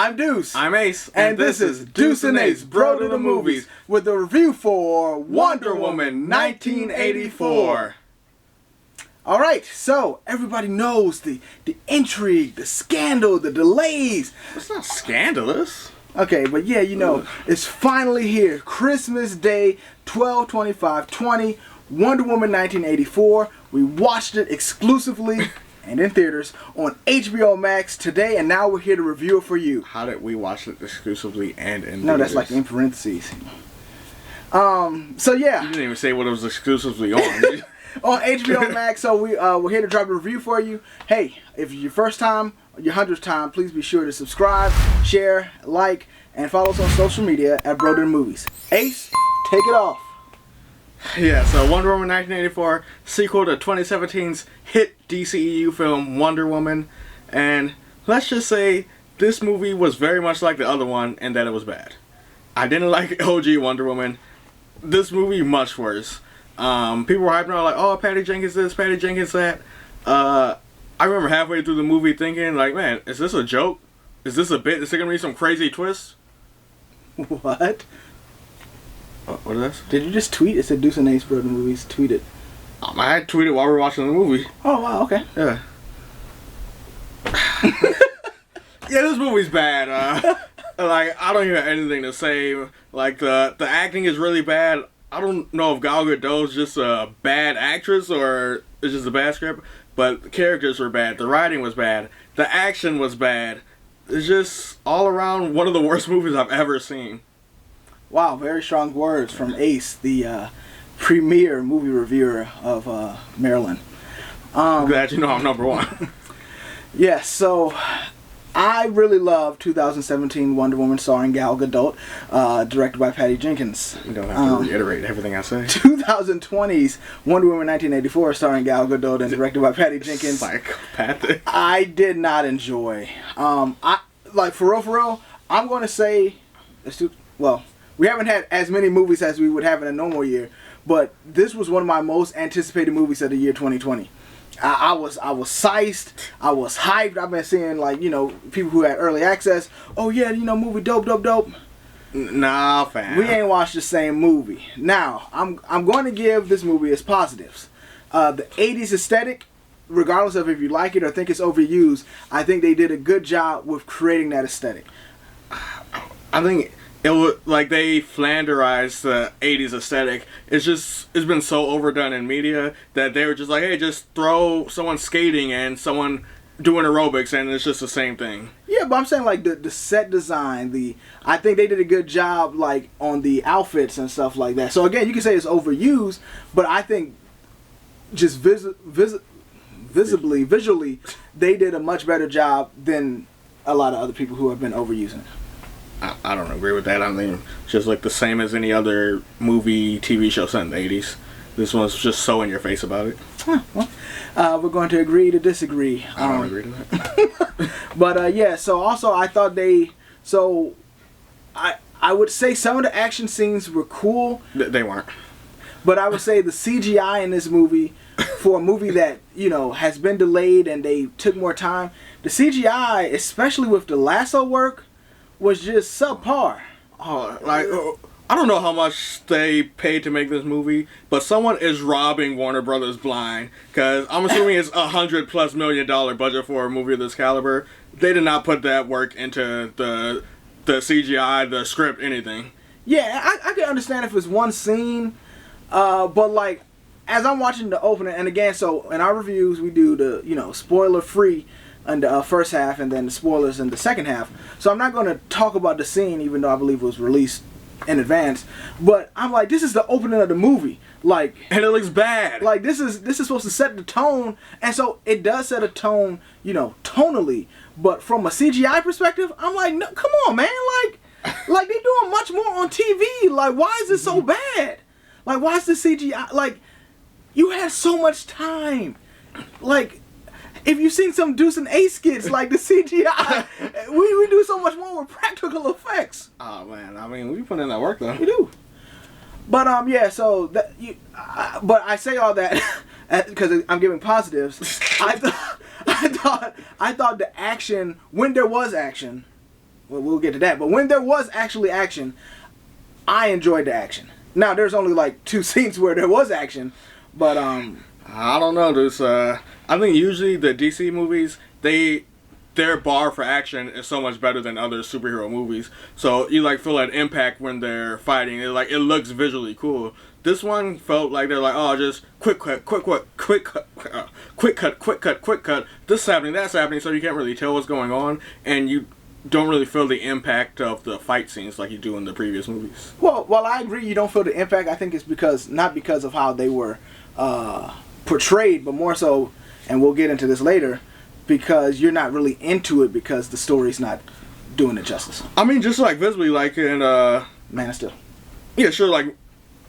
I'm Deuce. I'm Ace. And this is Deuce and Ace, Bro to the Movies, with a review for Wonder Woman 1984. Alright, so everybody knows the intrigue, the scandal, the delays. It's not scandalous. Okay, but yeah, you know, it's finally here. Christmas Day, 12/25/20, Wonder Woman 1984. We watched it exclusively and in theaters on HBO Max today, and now we're here to review it for you. How did we watch it exclusively and in No, theaters? that's like in parentheses. So yeah. You didn't even say what it was exclusively on. On HBO Max, so we're here to drop a review for you. Hey, if it's your first time, or your 100th time, please be sure to subscribe, share, like, and follow us on social media at Bro to the Movies. Ace, take it off. Yeah, so Wonder Woman 1984, sequel to 2017's hit DCEU film Wonder Woman, and let's just say this movie was very much like the other one in that it was bad. I didn't like OG Wonder Woman. This movie, much worse. People were hyping out like, oh, Patty Jenkins this, Patty Jenkins that. I remember halfway through the movie thinking like, man, is this a joke? Is this a bit? Is there gonna be some crazy twist? What? What is this? Did you just tweet? It said Deuce and Ace, Bro to the Movies. Tweet it. I had tweeted while we were watching the movie. Oh, wow, okay. Yeah. Yeah, this movie's bad. Like, I don't even have anything to say. Like, the acting is really bad. I don't know if Gal Gadot's just a bad actress or it's just a bad script, but the characters were bad. The writing was bad. The action was bad. It's just all around one of the worst movies I've ever seen. Wow, very strong words from Ace, the premier movie reviewer of Maryland. I'm glad you know I'm number one. Yes, so I really love 2017 Wonder Woman starring Gal Gadot, directed by Patty Jenkins. You don't have to reiterate everything I say. 2020's Wonder Woman 1984 starring Gal Gadot and directed by Patty Jenkins. Psychopathic. I did not enjoy. I like for real, I'm going to say, we haven't had as many movies as we would have in a normal year, but this was one of my most anticipated movies of the year 2020. I was sized, I was hyped. I've been seeing like, you know, people who had early access. Oh yeah, you know, movie dope. Nah, fam. We ain't watched the same movie. Now, I'm going to give this movie its positives. The 80s aesthetic, regardless of if you like it or think it's overused, I think they did a good job with creating that aesthetic. I think it was like they flanderized the 80s aesthetic. It's been so overdone in media that they were just like, hey, just throw someone skating and someone doing aerobics and it's just the same thing. Yeah, but I'm saying like the set design, I think they did a good job like on the outfits and stuff like that. So again, you can say it's overused, but I think just visually, they did a much better job than a lot of other people who have been overusing it. I don't agree with that. I mean, just like the same as any other movie, TV show set in the 80s. This one's just so in your face about it. Well, we're going to agree to disagree. I don't agree to that. But yeah, so also I thought I would say some of the action scenes were cool. They weren't. But I would say the CGI in this movie, for a movie that, you know, has been delayed and they took more time, the CGI, especially with the lasso work, was just subpar. Oh, like, I don't know how much they paid to make this movie, but someone is robbing Warner Brothers blind, because I'm assuming it's $100+ million budget for a movie of this caliber. They did not put that work into the CGI, the script, anything. Yeah, I can understand if it's one scene, but like, as I'm watching the opening, and again, so in our reviews, we do the, you know, spoiler-free in the first half and then the spoilers in the second half. So I'm not going to talk about the scene, even though I believe it was released in advance. But I'm like, this is the opening of the movie. Like, and it looks bad. Like, this is supposed to set the tone. And so it does set a tone, you know, tonally. But from a CGI perspective, I'm like, no, come on, man. Like they doing much more on TV. Like, why is it so bad? Like, why is the CGI? Like, you had so much time. Like, if you've seen some Deuce and Ace skits, like the CGI, we do so much more with practical effects. Oh man, I mean, we put in that work though. We do. But yeah, so that but I say all that because I'm giving positives. I thought the action, when there was action, we'll get to that. But when there was actually action, I enjoyed the action. Now there's only like 2 scenes where there was action, but I don't know, Deuce. I think usually the DC movies, their bar for action is so much better than other superhero movies. So you like feel that impact when they're fighting. It looks visually cool. This one felt like they're like, oh, just quick cut, this is happening, that's happening, so you can't really tell what's going on, and you don't really feel the impact of the fight scenes like you do in the previous movies. Well, while I agree you don't feel the impact, I think it's not because of how they were portrayed, but more so, and we'll get into this later, because you're not really into it because the story's not doing it justice. I mean, just like visibly, like in Man of Steel. Yeah, sure, like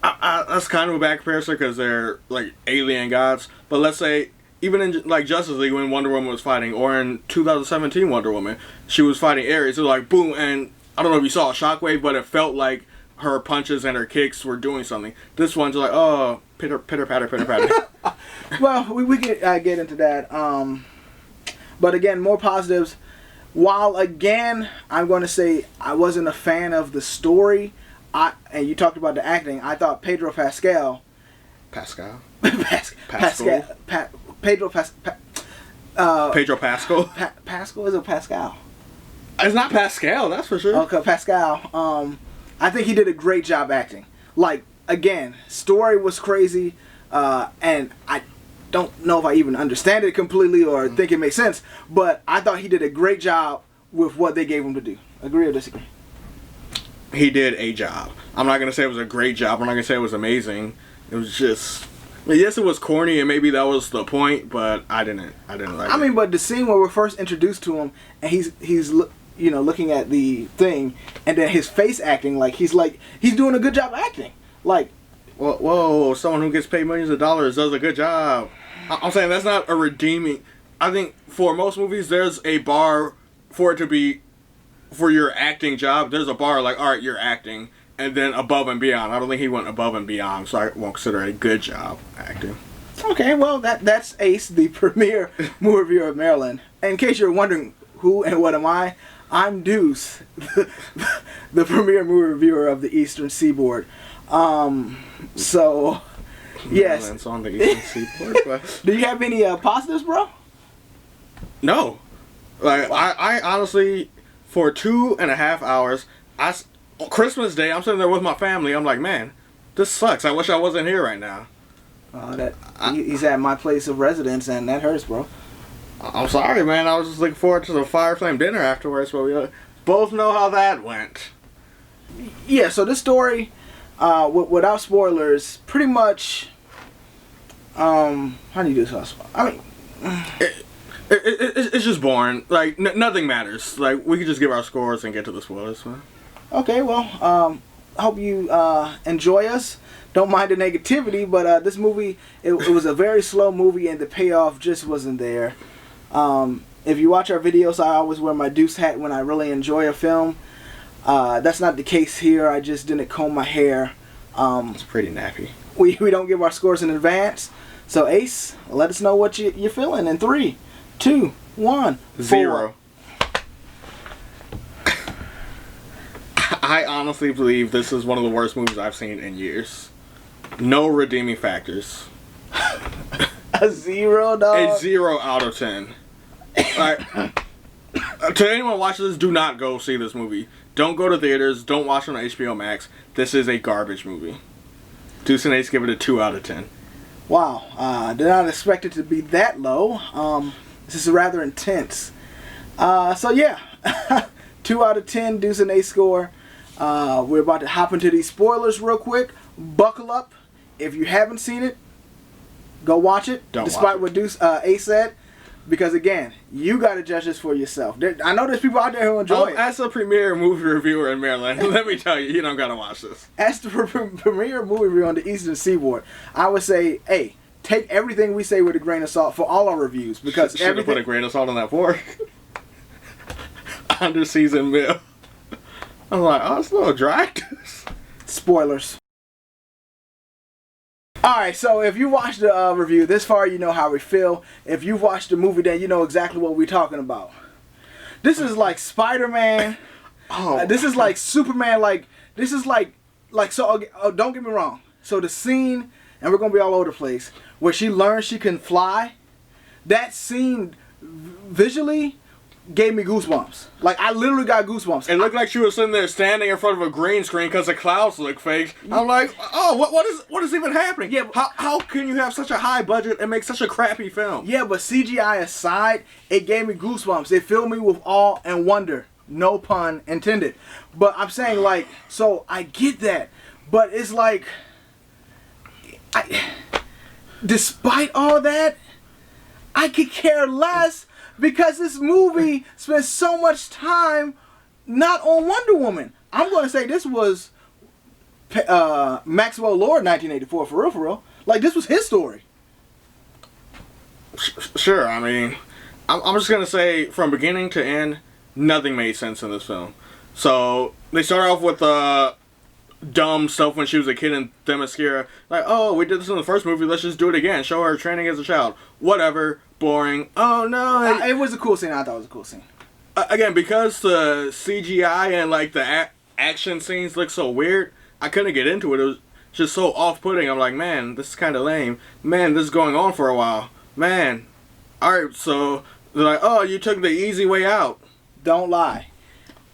that's kind of a bad comparison because they're like alien gods. But let's say even in like Justice League when Wonder Woman was fighting, or in 2017 Wonder Woman, she was fighting Ares. It was like boom, and I don't know if you saw a shockwave, but it felt like her punches and her kicks were doing something. This one's like, oh, pitter patter. Well, we can get into that. But again, more positives. While again, I'm going to say I wasn't a fan of the story. And you talked about the acting. I thought Pedro Pascal. Pascal. Pascal. Pedro Pascal. Pascal is a Pascal. It's not Pascal, that's for sure. Okay, Pascal. I think he did a great job acting. Like again, story was crazy, and I don't know if I even understand it completely or think it makes sense. But I thought he did a great job with what they gave him to do. Agree or disagree? He did a job. I'm not gonna say it was a great job. I'm not gonna say it was amazing. It was just, yes, it was corny, and maybe that was the point, but I didn't like it. I mean, but the scene where we're first introduced to him, and he's looking at the thing, and then his face acting like he's doing a good job acting. Like, whoa, someone who gets paid millions of dollars does a good job. I'm saying that's not a redeeming. I think for most movies, there's a bar for it to be. For your acting job, there's a bar like, all right, you're acting, and then above and beyond. I don't think he went above and beyond, so I won't consider it a good job acting. Okay, well, that's Ace, the premier movie reviewer of Maryland. In case you're wondering who and what am I, I'm Deuce, the premier movie reviewer of the Eastern Seaboard. So, yes. Maryland's on the Eastern Seaboard. But... Do you have any positives, bro? No. Like, I honestly... For 2.5 hours, Christmas Day, I'm sitting there with my family. I'm like, man, this sucks. I wish I wasn't here right now. He's at my place of residence, and that hurts, bro. I'm sorry, man. I was just looking forward to the Fire Flame dinner afterwards, but we both know how that went. Yeah, so this story, without spoilers, pretty much. How do you do this? I mean. It's just boring. Like, nothing matters. Like, we could just give our scores and get to the spoilers, man. Okay, well, hope you enjoy us. Don't mind the negativity, but this movie, it was a very slow movie, and the payoff just wasn't there. If you watch our videos, I always wear my Deuce hat when I really enjoy a film. That's not the case here. I just didn't comb my hair. It's pretty nappy. We don't give our scores in advance. So, Ace, let us know what you're feeling in 3, 2, 1, 0. I honestly believe this is one of the worst movies I've seen in years. No redeeming factors. A 0, dog? A 0 out of 10. Like, to anyone watching this, do not go see this movie. Don't go to theaters. Don't watch it on HBO Max. This is a garbage movie. Deuce and Ace give it a 2 out of 10. Wow. Did not expect it to be that low. This is rather intense. So yeah, 2 out of 10, Deuce and Ace score. We're about to hop into these spoilers real quick. Buckle up. If you haven't seen it, go watch it. Despite what Ace said. Because again, you got to judge this for yourself. I know there's people out there who enjoy it. As a premier movie reviewer in Maryland, let me tell you, you don't got to watch this. As the premier movie reviewer on the Eastern Seaboard, I would say, hey, take everything we say with a grain of salt for all our reviews. Because should have put a grain of salt on that fork. Under seasoned meal. I'm like, oh, it's a little dry. Spoilers. Alright, so if you watched the review this far, you know how we feel. If you've watched the movie, then you know exactly what we're talking about. This is like Spider-Man Oh. This is like Superman. Like this is like so. Okay, don't get me wrong. So the scene, and we're gonna be all over the place, where she learns she can fly. That scene visually gave me goosebumps. Like I literally got goosebumps. It looked like she was sitting there standing in front of a green screen because the clouds look fake. I'm like, oh, what is even happening? Yeah, how can you have such a high budget and make such a crappy film? Yeah, but CGI aside, it gave me goosebumps. It filled me with awe and wonder. No pun intended. But I'm saying like, so I get that, but it's like, despite all that, I could care less. Because this movie spent so much time not on Wonder Woman. I'm going to say this was Maxwell Lord 1984, for real. Like, this was his story. Sure, I mean, I'm just going to say, from beginning to end, nothing made sense in this film. So, they start off with dumb stuff when she was a kid in Themyscira. Like, oh, we did this in the first movie, let's just do it again. Show her training as a child. Whatever. Boring. Oh no! It was a cool scene. I thought it was a cool scene. Again, because the CGI and like the action scenes look so weird, I couldn't get into it. It was just so off-putting. I'm like, man, this is kind of lame. Man, this is going on for a while. Man, all right. So they're like, oh, you took the easy way out. Don't lie.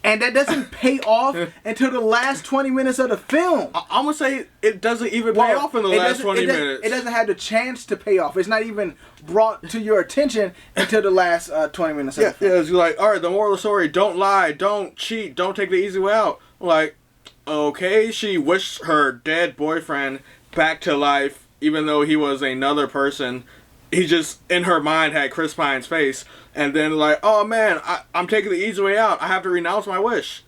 And that doesn't pay off until the last 20 minutes of the film. I'm going to say it doesn't even pay off in the last 20 minutes. It doesn't have the chance to pay off. It's not even brought to your attention until the last 20 minutes of the film. Yeah, it's like, all right, the moral of the story, don't lie, don't cheat, don't take the easy way out. Like, okay, she wished her dead boyfriend back to life, even though he was another person. He just, in her mind, had Chris Pine's face. And then like, oh man, I'm taking the easy way out. I have to renounce my wish.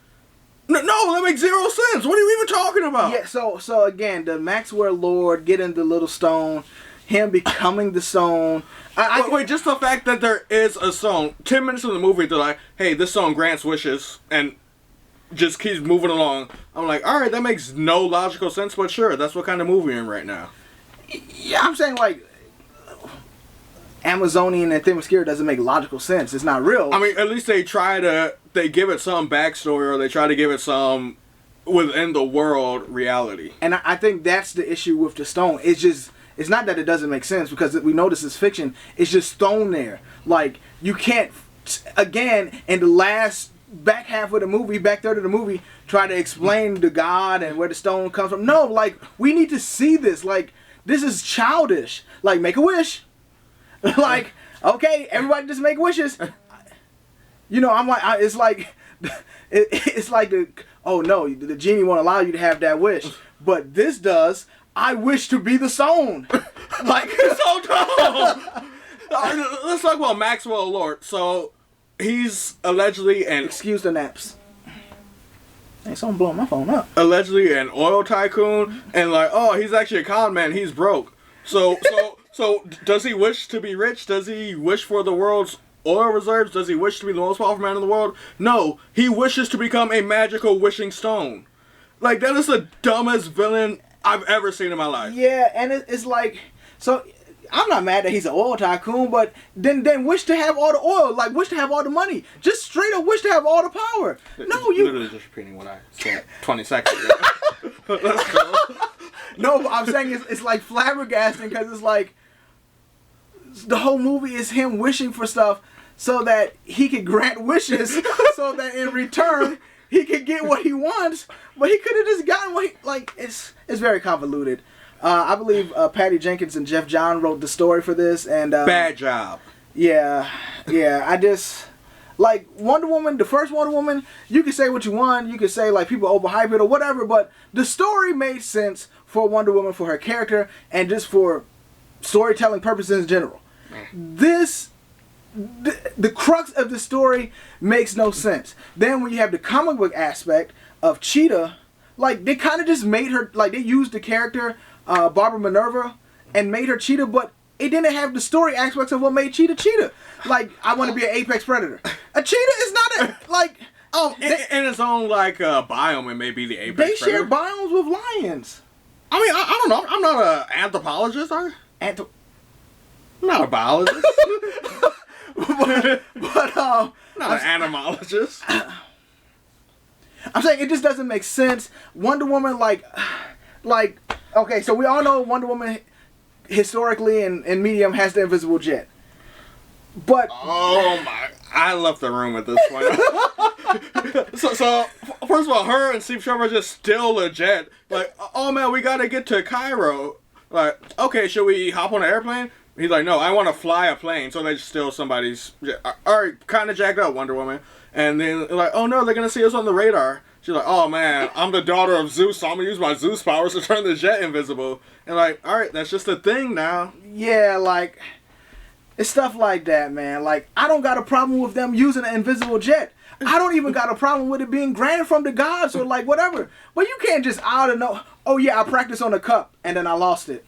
No, that makes zero sense. What are you even talking about? Yeah, so again, the Maxwell Lord getting the little stone, him becoming the stone. Wait, just the fact that there is a stone. 10 minutes in the movie, they're like, hey, this stone grants wishes, and just keeps moving along. I'm like, all right, that makes no logical sense, but sure, that's what kind of movie we're in right now. Yeah, I'm saying like, Amazonian and Themyscira doesn't make logical sense. It's not real. I mean, at least they give it some backstory, or they try to give it some within the world reality. And I think that's the issue with the stone. It's not that it doesn't make sense, because we know this is fiction. It's just thrown there. Like, you can't, again, in the last back half of the movie, back third of the movie, try to explain the God and where the stone comes from. No, like, we need to see this. Like, this is childish. Like, make a wish. Like, okay, everybody just make wishes. You know, I'm like, it's like, it's like oh no, the genie won't allow you to have that wish, but this does. I wish to be the stone. Like, it's so dumb. Let's talk about Maxwell Lord. So, he's allegedly excuse the naps. Hey, someone blowing my phone up. Allegedly an oil tycoon, and like, oh, he's actually a con man. He's broke. So does he wish to be rich? Does he wish for the world's oil reserves? Does he wish to be the most powerful man in the world? No, he wishes to become a magical wishing stone. Like, that is the dumbest villain I've ever seen in my life. Yeah, and it's like, so I'm not mad that he's an oil tycoon, but then wish to have all the oil, like wish to have all the money. Just straight up wish to have all the power. No, you literally just repeating what I said 20 seconds ago. Let's go. No, but I'm saying it's like flabbergasting, because it's like the whole movie is him wishing for stuff so that he could grant wishes, so that in return he could get what he wants, but he could have just gotten what he, like, it's very convoluted. I believe Patty Jenkins and Jeff John wrote the story for this, and bad job. Yeah, I just like Wonder Woman, the first Wonder Woman. You can say what you want, you can say like people overhype it or whatever, but the story made sense for Wonder Woman, for her character, and just for storytelling purposes in general. The crux of the story makes no sense. Then when you have the comic book aspect of Cheetah, like, they kind of just made her, like, they used the character Barbara Minerva and made her Cheetah, but it didn't have the story aspects of what made Cheetah Cheetah. Like, I want to be an apex predator. A cheetah is not a, like, in its own, like, biome, it may be the apex predator. They share predator. biomes with lions. I mean, I don't know. I'm not an anthropologist, are you? I'm not a biologist. but not an animalologist. I'm saying it just doesn't make sense. Wonder Woman, like, okay, so we all know Wonder Woman historically in medium has the invisible jet. But oh my, I left the room at this point. so first of all, her and Steve Trevor just steal the jet. Like, oh man, we gotta get to Cairo. Like, okay, should we hop on an airplane? He's like, no, I want to fly a plane. So they just steal somebody's jet. Alright, kind of jacked up, Wonder Woman. And then like, oh no, they're gonna see us on the radar. She's like, oh man, I'm the daughter of Zeus, so I'm gonna use my Zeus powers to turn the jet invisible. And like, alright, that's just a thing now. Yeah, like, it's stuff like that, man. Like, I don't got a problem with them using an invisible jet. I don't even got a problem with it being granted from the gods or like whatever. But you can't just out of no. Oh yeah, I practiced on a cup and then I lost it.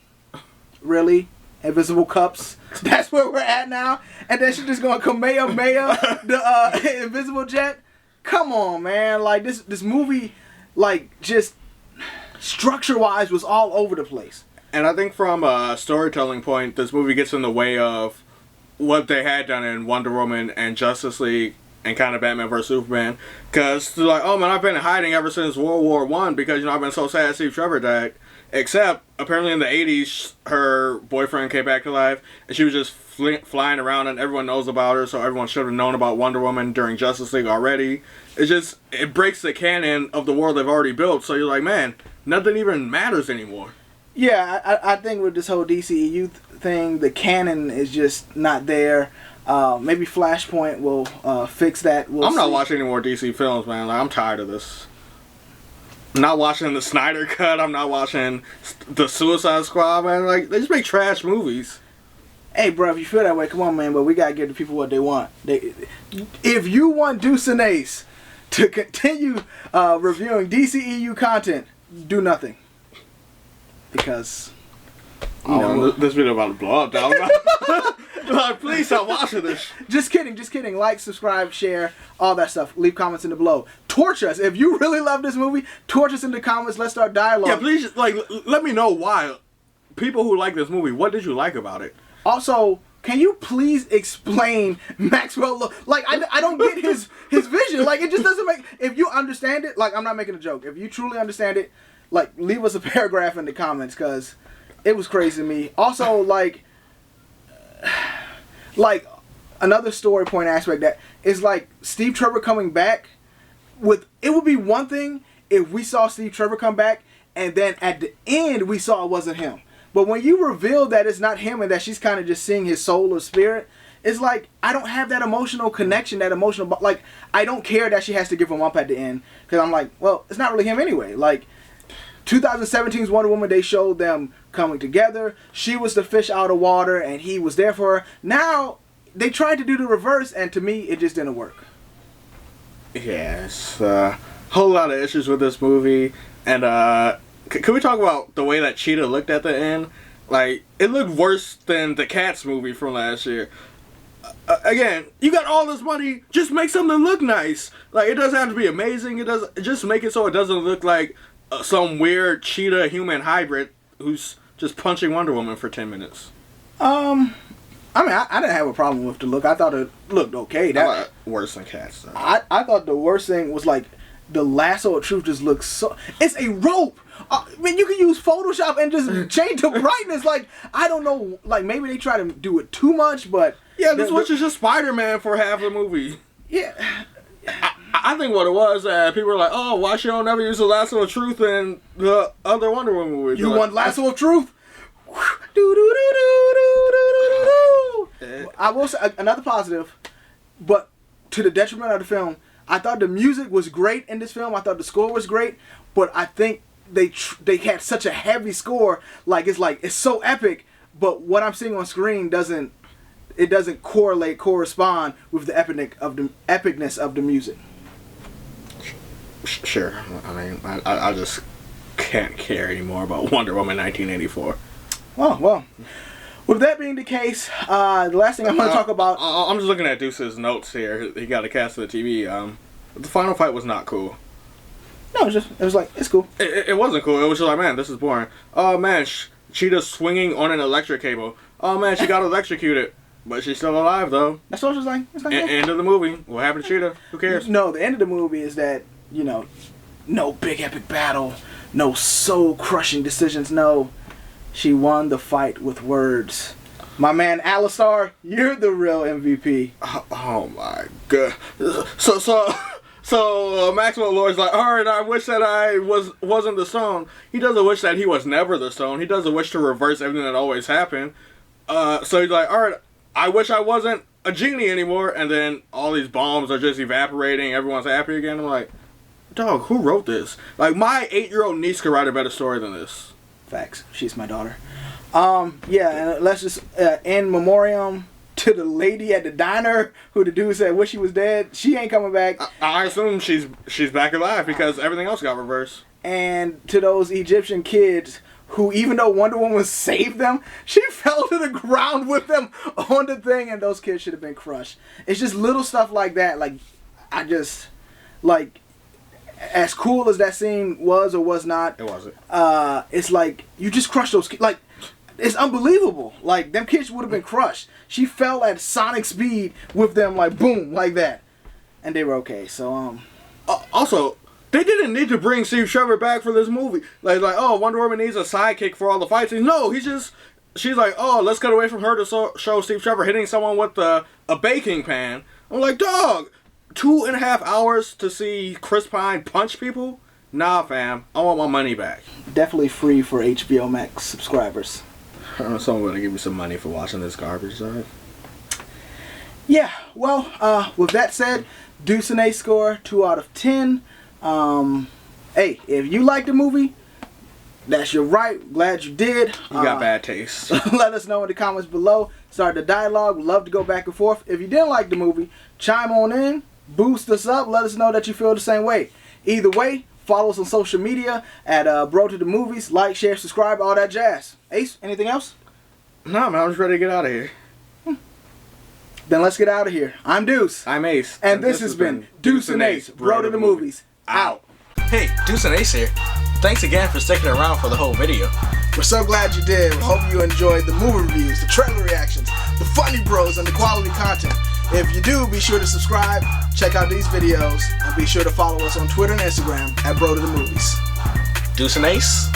Really? Invisible cups? That's where we're at now? And then she's just going Kamehameha the invisible jet? Come on, man. Like, this movie, like, just structure-wise was all over the place. And I think from a storytelling point, this movie gets in the way of what they had done in Wonder Woman and Justice League and kind of Batman vs. Superman. Because they're like, oh man, I've been hiding ever since World War I because, you know, I've been so sad Steve Trevor died. Except, apparently in the 80s, her boyfriend came back to life, and she was just flying around, and everyone knows about her, so everyone should have known about Wonder Woman during Justice League already. It breaks the canon of the world they've already built, so you're like, man, nothing even matters anymore. Yeah, I think with this whole DCEU thing, the canon is just not there. Maybe Flashpoint will fix that. I'm not watching any more DC films, man. Like, I'm tired of this. I'm not watching the Snyder Cut. I'm not watching the Suicide Squad, man. Like, they just make trash movies. Hey, bro, if you feel that way, come on, man. But we gotta give the people what they want. If you want Deuce Ace to continue reviewing DCEU content, do nothing. Because, you know, this video about to blow up, dog. Like, please stop watching this. Just kidding. Like, subscribe, share, all that stuff. Leave comments in the below. Torch us. If you really love this movie, torch us in the comments. Let's start dialogue. Yeah, please, like, let me know why. People who like this movie, what did you like about it? Also, can you please explain Maxwell? Like, I don't get his vision. Like, it just doesn't make... If you understand it, like, I'm not making a joke. If you truly understand it, like, leave us a paragraph in the comments, because it was crazy to me. Also, like, another story point aspect that is, like, Steve Trevor coming back with... It would be one thing if we saw Steve Trevor come back, and then at the end, we saw it wasn't him. But when you reveal that it's not him and that she's kind of just seeing his soul or spirit, it's like, I don't have that emotional connection, that emotional... Like, I don't care that she has to give him up at the end. Because I'm like, well, it's not really him anyway. Like, 2017's Wonder Woman, they showed them coming together. She was the fish out of water and he was there for her. Now, they tried to do the reverse, and to me, it just didn't work. Yes, whole lot of issues with this movie. And, can we talk about the way that Cheetah looked at the end? Like, it looked worse than the Cats movie from last year. Again, you got all this money, just make something look nice. Like, it doesn't have to be amazing. Just make it so it doesn't look like some weird cheetah human hybrid who's just punching Wonder Woman for 10 minutes. I mean, I didn't have a problem with the look. I thought it looked okay. That worse than Cats. Though. I thought the worst thing was, like, the lasso of truth just looks so... It's a rope! I mean, you can use Photoshop and just change the brightness. Like, I don't know. Like, maybe they try to do it too much, but... Yeah, this was just Spider-Man for half the movie. Yeah. I think what it was, people were like, oh, why she don't ever use the lasso of truth in the other Wonder Woman movies? You want lasso of truth? I will say, another positive, but to the detriment of the film, I thought the music was great in this film. I thought the score was great, but I think they had such a heavy score. It's so epic, but what I'm seeing on screen doesn't correspond with the epicness of the music. Sure. I mean, I just can't care anymore about Wonder Woman 1984. Well. With that being the case, the last thing I want to talk about... I'm just looking at Deuce's notes here. He got a cast of the TV. The final fight was not cool. No, it was like, it's cool. It wasn't cool. It was just like, man, this is boring. Oh, man, Cheetah's swinging on an electric cable. Oh, man, she got electrocuted. But she's still alive, though. That's what it was like. It's like End of the movie. What happened to Cheetah? Who cares? No, the end of the movie is that, you know, no big epic battle, no soul-crushing decisions. No, she won the fight with words. My man Alistar, you're the real MVP. Oh my god. So Maxwell Lord's like, alright, I wish that I wasn't the stone. He doesn't wish that he was never the stone. He doesn't wish to reverse everything that always happened. So he's like, alright, I wish I wasn't a genie anymore. And then all these bombs are just evaporating. Everyone's happy again. I'm like, dog, who wrote this? Like, my 8-year-old niece could write a better story than this. Facts. She's my daughter. Yeah, and let's just in memoriam to the lady at the diner who the dude said wish she was dead. She ain't coming back. I assume she's back alive because everything else got reversed. And to those Egyptian kids who, even though Wonder Woman saved them, she fell to the ground with them on the thing, and those kids should have been crushed. It's just little stuff like that. Like, I just, like, as cool as that scene was or was not, it wasn't. It's like you just crushed those kids. Like, it's unbelievable. Like, them kids would have been crushed. She fell at sonic speed with them, like, boom, like that. And they were okay. So, also, they didn't need to bring Steve Trevor back for this movie. Like, oh, Wonder Woman needs a sidekick for all the fight scenes. No, she's like, oh, let's cut away from her to show Steve Trevor hitting someone with a baking pan. I'm like, dog, 2.5 hours to see Chris Pine punch people? Nah, fam. I want my money back. Definitely free for HBO Max subscribers. Someone gonna give me some money for watching this garbage, right? Yeah, well, with that said, Deuce Ace score 2 out of 10. Hey, if you like the movie, that's your right. Glad you did. You got bad taste. Let us know in the comments below. Start the dialogue. We'd love to go back and forth. If you didn't like the movie, chime on in, boost us up, let us know that you feel the same way. Either way, follow us on social media at Bro to the Movies. Like, share, subscribe, all that jazz. Ace, anything else? Nah, man, I'm just ready to get out of here. Then let's get out of here. I'm Deuce. I'm Ace. And this has been Deuce and Ace, Bro to the Movies. Out. Hey, Deuce and Ace here. Thanks again for sticking around for the whole video. We're so glad you did. We hope you enjoyed the movie reviews, the trailer reactions, the funny bros, and the quality content. If you do, be sure to subscribe, check out these videos, and be sure to follow us on Twitter and Instagram at Bro to the Movies. Deuce and Ace,